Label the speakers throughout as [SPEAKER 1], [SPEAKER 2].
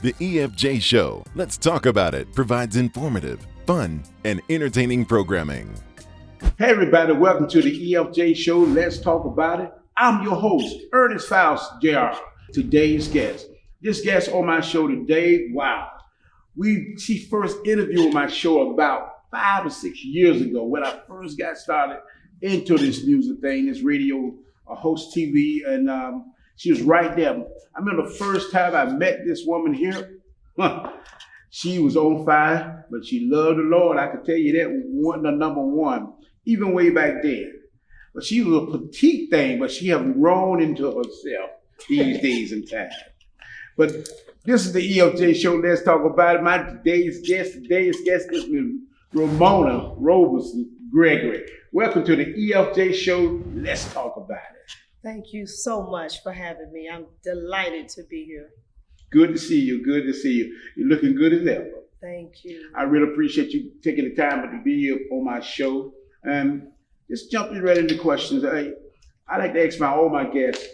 [SPEAKER 1] The EFJ Show, Let's Talk About It, provides informative, fun, and entertaining programming.
[SPEAKER 2] Hey everybody, welcome to the EFJ Show, Let's Talk About It. I'm your host, Ernest Faust, Jr. Today's guest. This guest on my show today, wow. She first interviewed on my show about 5 or 6 years ago when I first got started into this music thing, this radio, host TV, and she was right there. I remember the first time I met this woman here, she was on fire, but she loved the Lord. I can tell you that wasn't the number one, even way back then. But she was a petite thing, but she has grown into herself these days and times. But this is the EFJ Show. Let's talk about it. My today's guest is Ms. Ramona Roberson Gregory. Welcome to the EFJ Show. Let's talk about it.
[SPEAKER 3] Thank you so much for having me. I'm delighted to be here.
[SPEAKER 2] Good to see you. Good to see you. You're looking good as ever.
[SPEAKER 3] Thank you.
[SPEAKER 2] I really appreciate you taking the time to be here on my show. And just jumping right into questions. I like to ask all my guests,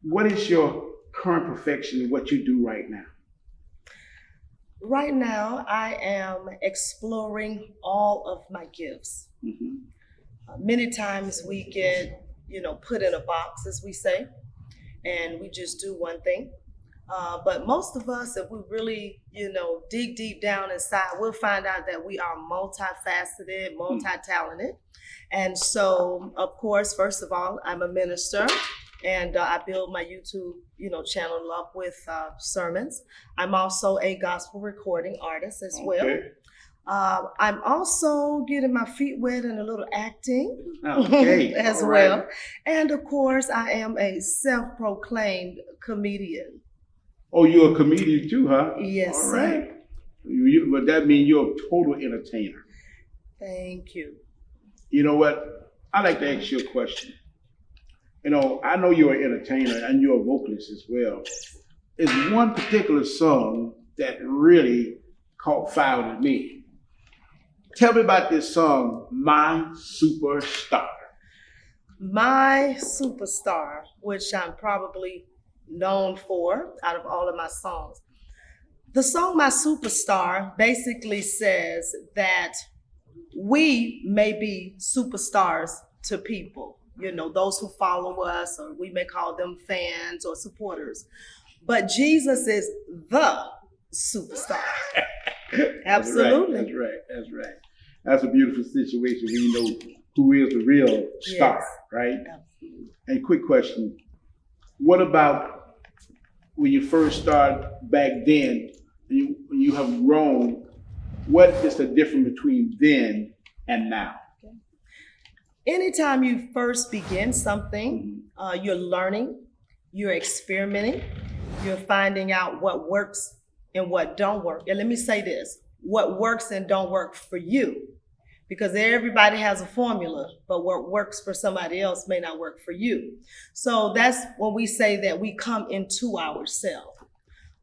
[SPEAKER 2] what is your current perfection in what you do right now?
[SPEAKER 3] Right now, I am exploring all of my gifts. Mm-hmm. Many times we get, put in a box, as we say, and we just do one thing. But most of us, if we really, dig deep down inside, we'll find out that we are multifaceted, multi-talented. And so, of course, first of all, I'm a minister, and I build my YouTube, channel up with sermons. I'm also a gospel recording artist as well. I'm also getting my feet wet in a little acting as well. And of course, I am a self-proclaimed comedian.
[SPEAKER 2] Oh, you're a comedian too, huh?
[SPEAKER 3] Yes,
[SPEAKER 2] all right.
[SPEAKER 3] sir.
[SPEAKER 2] But that means you're a total entertainer.
[SPEAKER 3] Thank you.
[SPEAKER 2] You know what? I like to ask you a question. I know you're an entertainer and you're a vocalist as well. There's one particular song that really caught fire with me. Tell me about this song, My Superstar.
[SPEAKER 3] My Superstar, which I'm probably known for out of all of my songs. The song My Superstar basically says that we may be superstars to people, those who follow us, or we may call them fans or supporters. But Jesus is the superstar. Absolutely.
[SPEAKER 2] That's right. That's a beautiful situation when you know who is the real star, right?
[SPEAKER 3] Absolutely.
[SPEAKER 2] And quick question, what about when you first started back then, when you have grown, what is the difference between then and now?
[SPEAKER 3] Anytime you first begin something, you're learning, you're experimenting, you're finding out what works and what don't work. And let me say this, what works and don't work for you, because everybody has a formula, but what works for somebody else may not work for you. So that's when we say that we come into ourselves.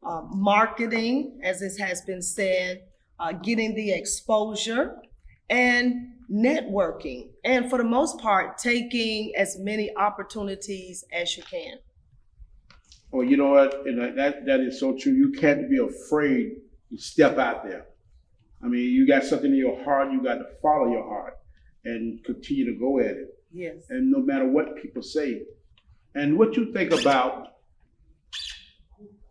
[SPEAKER 3] Marketing, as it has been said, getting the exposure, and networking, and for the most part, taking as many opportunities as you can.
[SPEAKER 2] Oh, you know what? That is so true. You can't be afraid to step out there. I mean, you got something in your heart, you got to follow your heart and continue to go at it.
[SPEAKER 3] Yes.
[SPEAKER 2] And no matter what people say. And what you think about,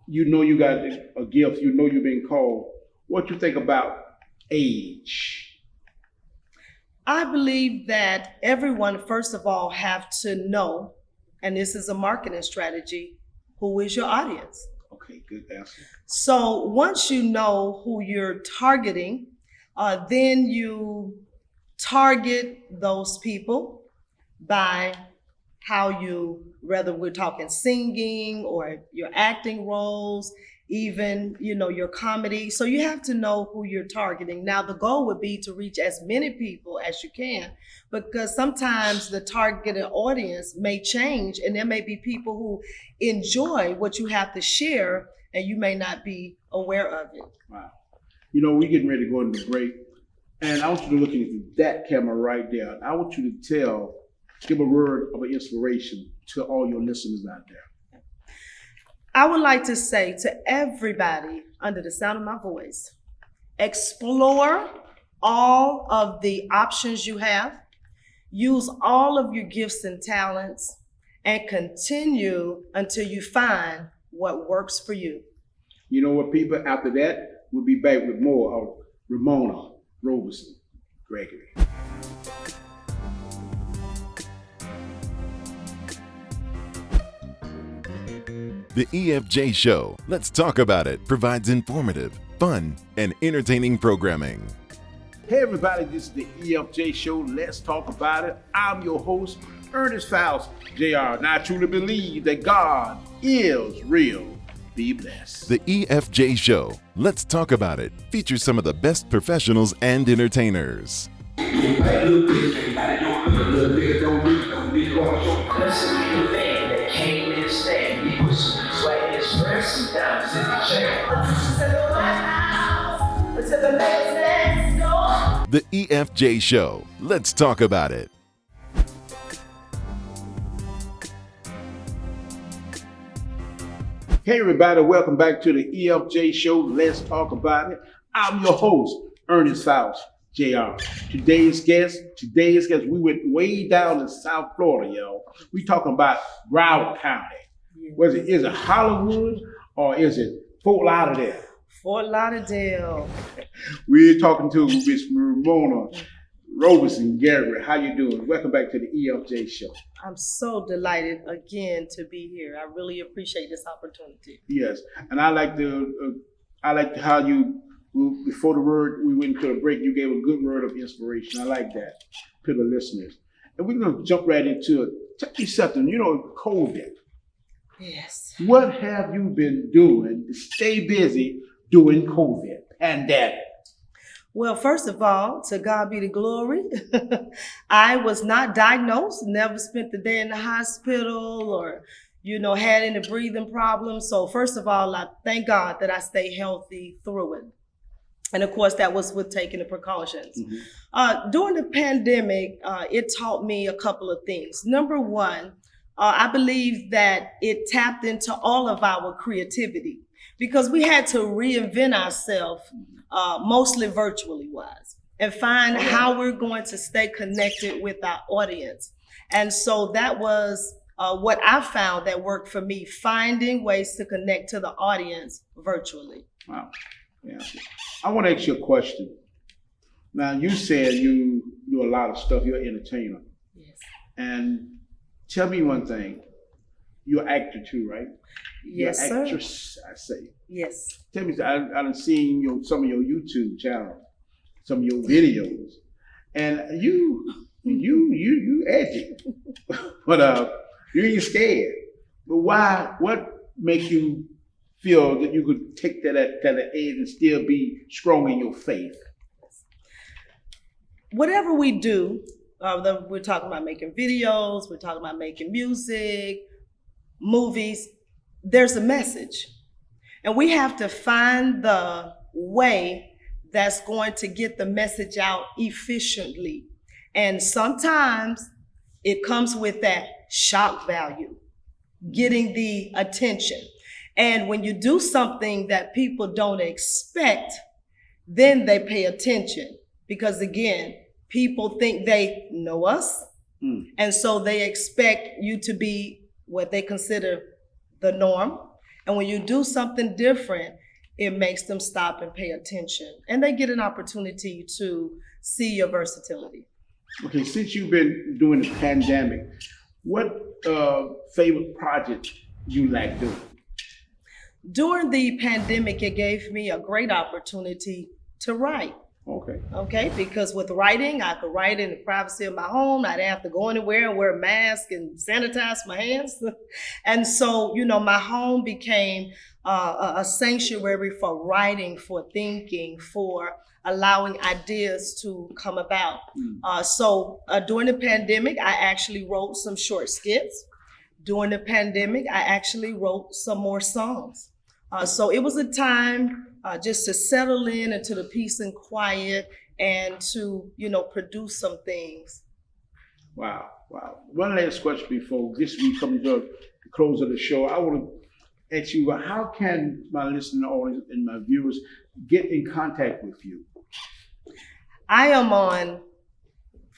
[SPEAKER 2] you got a gift, you've been called. What you think about age?
[SPEAKER 3] I believe that everyone, first of all, have to know, and this is a marketing strategy, who is your audience.
[SPEAKER 2] Okay, good answer.
[SPEAKER 3] So once you know who you're targeting, then you target those people by how whether we're talking singing or your acting roles, even, your comedy. So you have to know who you're targeting. Now, the goal would be to reach as many people as you can, because sometimes the targeted audience may change, and there may be people who enjoy what you have to share, and you may not be aware of it.
[SPEAKER 2] Wow. We're getting ready to go into break, and I want you to look into that camera right there. I want you to give a word of inspiration to all your listeners out there.
[SPEAKER 3] I would like to say to everybody under the sound of my voice, explore all of the options you have, use all of your gifts and talents, and continue until you find what works for you.
[SPEAKER 2] You know what, people? After that, we'll be back with more of Ramona Roberson Gregory.
[SPEAKER 1] The EFJ Show, Let's Talk About It, provides informative, fun, and entertaining programming.
[SPEAKER 2] Hey everybody, this is the EFJ Show, Let's Talk About It. I'm your host, Ernest Faust, Jr. And I truly believe that God is real. Be blessed.
[SPEAKER 1] The EFJ Show, Let's Talk About It, features some of the best professionals and entertainers. The EFJ Show, Let's Talk About It.
[SPEAKER 2] Hey everybody, welcome back to the EFJ Show, Let's Talk About It. I'm your host, Ernest Faust, Jr. Today's guest, we went way down in South Florida, y'all. We talking about Broward County. Is it Hollywood or is it Fort Lauderdale?
[SPEAKER 3] Fort Lauderdale.
[SPEAKER 2] We're talking to Miss Ramona Roberson Gregory. How you doing? Welcome back to the EFJ Show.
[SPEAKER 3] I'm so delighted again to be here. I really appreciate this opportunity.
[SPEAKER 2] Yes, and I like how you, before we went to the break, you gave a good word of inspiration. I like that to the listeners. And we're going to jump right into it. Tell me something, COVID.
[SPEAKER 3] Yes.
[SPEAKER 2] What have you been doing to stay busy during COVID pandemic?
[SPEAKER 3] Well, first of all, to God be the glory. I was not diagnosed, never spent the day in the hospital or, had any breathing problems. So first of all, I thank God that I stay healthy through it. And of course, that was with taking the precautions. Mm-hmm. During the pandemic, it taught me a couple of things. Number one, I believe that it tapped into all of our creativity because we had to reinvent ourselves, mostly virtually wise, and find how we're going to stay connected with our audience. And so that was what I found that worked for me, finding ways to connect to the audience virtually.
[SPEAKER 2] Wow. Yeah. I want to ask you a question. Now, you said you do a lot of stuff. You're an entertainer.
[SPEAKER 3] Yes.
[SPEAKER 2] And tell me one thing. You're an actor too, right?
[SPEAKER 3] Yes,
[SPEAKER 2] You're
[SPEAKER 3] sir.
[SPEAKER 2] an actress, I say.
[SPEAKER 3] Yes.
[SPEAKER 2] Tell me, I've seen some of your YouTube channel, some of your videos, and you edgy, but you ain't scared. But why? What makes you feel that you could take that edge and still be strong in your faith?
[SPEAKER 3] Whatever we do, we're talking about making videos, we're talking about making music, movies, there's a message. And we have to find the way that's going to get the message out efficiently. And sometimes it comes with that shock value, getting the attention. And when you do something that people don't expect, then they pay attention. Because again, people think they know us. And so they expect you to be what they consider the norm. And when you do something different, it makes them stop and pay attention. And they get an opportunity to see your versatility.
[SPEAKER 2] Okay, since you've been doing the pandemic, what favorite project you like doing?
[SPEAKER 3] During the pandemic, it gave me a great opportunity to write. Okay, because with writing, I could write in the privacy of my home. I didn't have to go anywhere and wear a mask and sanitize my hands. And so, my home became a sanctuary for writing, for thinking, for allowing ideas to come about. So during the pandemic, I actually wrote some short skits. During the pandemic, I actually wrote some more songs. So it was a time just to settle in into the peace and quiet and to, produce some things. Wow. One last question before we come to the close of the show. I want to
[SPEAKER 2] ask you, how can my listening audience and my viewers get in contact with you?
[SPEAKER 3] I am on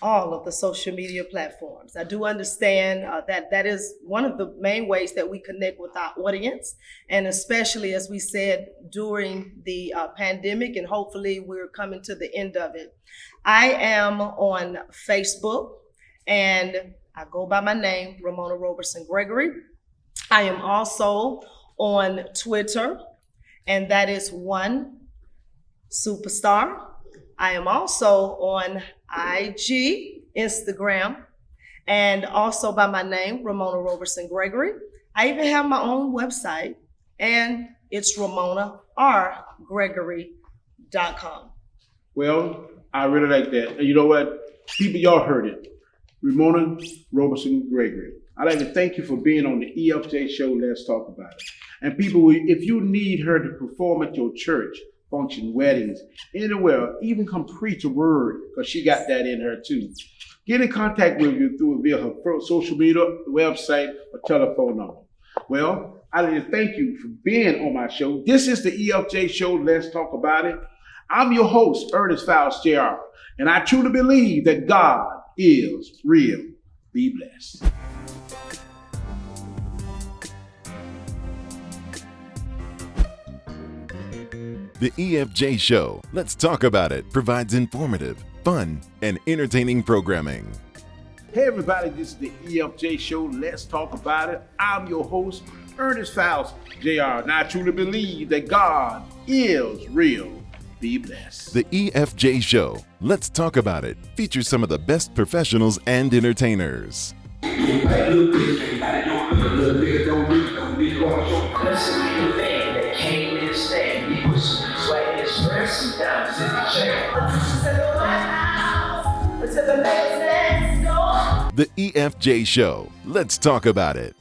[SPEAKER 3] all of the social media platforms. I do understand that is one of the main ways that we connect with our audience, and especially as we said during the pandemic, and hopefully we're coming to the end of it. I am on Facebook, and I go by my name, Ramona Roberson Gregory. I am also on Twitter, and that is One Superstar. I am also on IG, Instagram, and also by my name, Ramona Roberson Gregory. I even have my own website, and it's RamonaRGregory.com.
[SPEAKER 2] Well, I really like that. And you know what? People, y'all heard it. Ramona Roberson Gregory. I'd like to thank you for being on the EFJ Show, Let's Talk About It. And people, if you need her to perform at your church, function, weddings, anywhere, even come preach a word, because she got that in her too. Get in contact with you via her social media, website, or telephone number. Well, I'd like to thank you for being on my show. This is the EFJ Show, Let's Talk About It. I'm your host, Ernest Faust Jr., and I truly believe that God is real. Be blessed.
[SPEAKER 1] The EFJ Show, Let's Talk About It, provides informative, fun, and entertaining programming.
[SPEAKER 2] Hey everybody, this is the EFJ Show, Let's Talk About It. I'm your host, Ernest Faust Jr., and I truly believe that God is real. Be blessed.
[SPEAKER 1] The EFJ Show, Let's Talk About It, features some of the best professionals and entertainers. The EFJ Show, Let's Talk About It.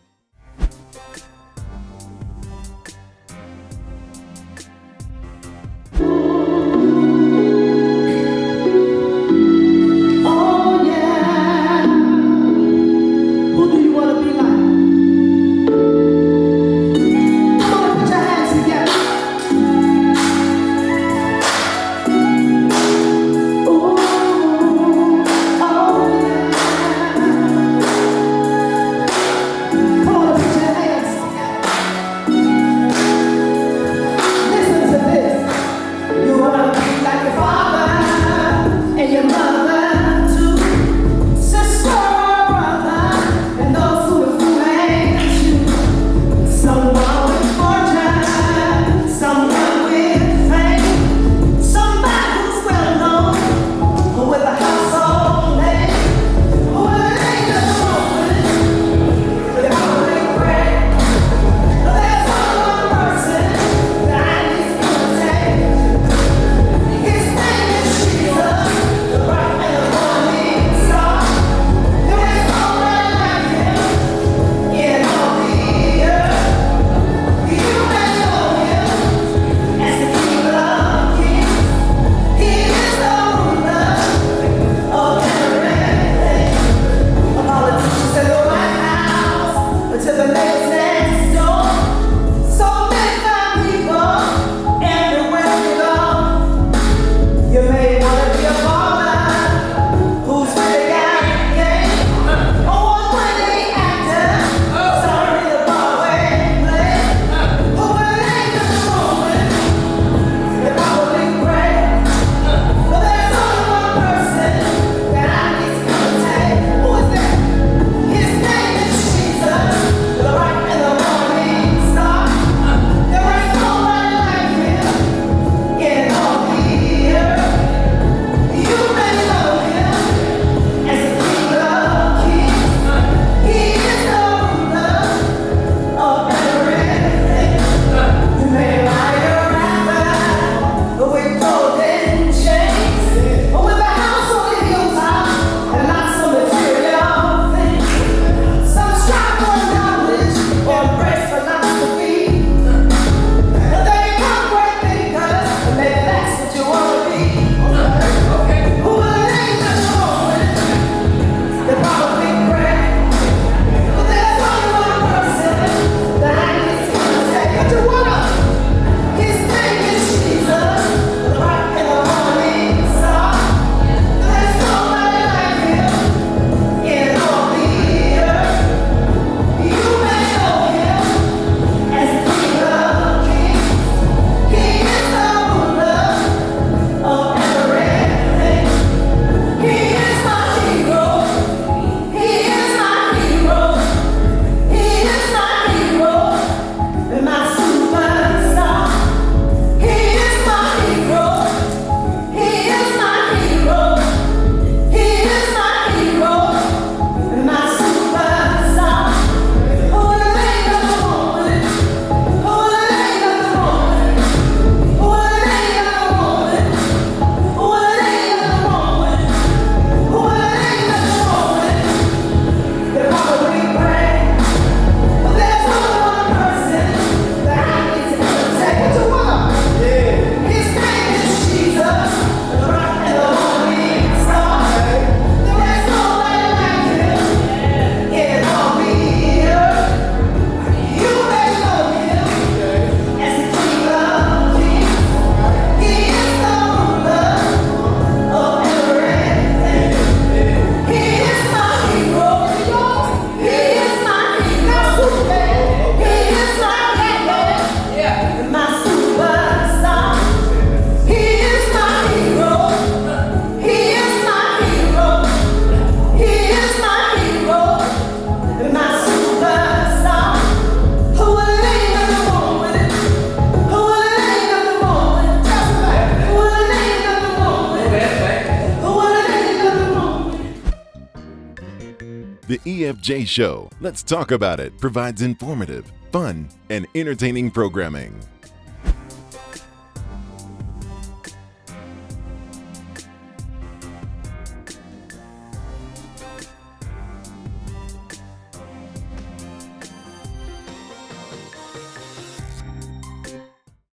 [SPEAKER 1] The EFJ Show, Let's Talk About It, provides informative, fun, and entertaining programming.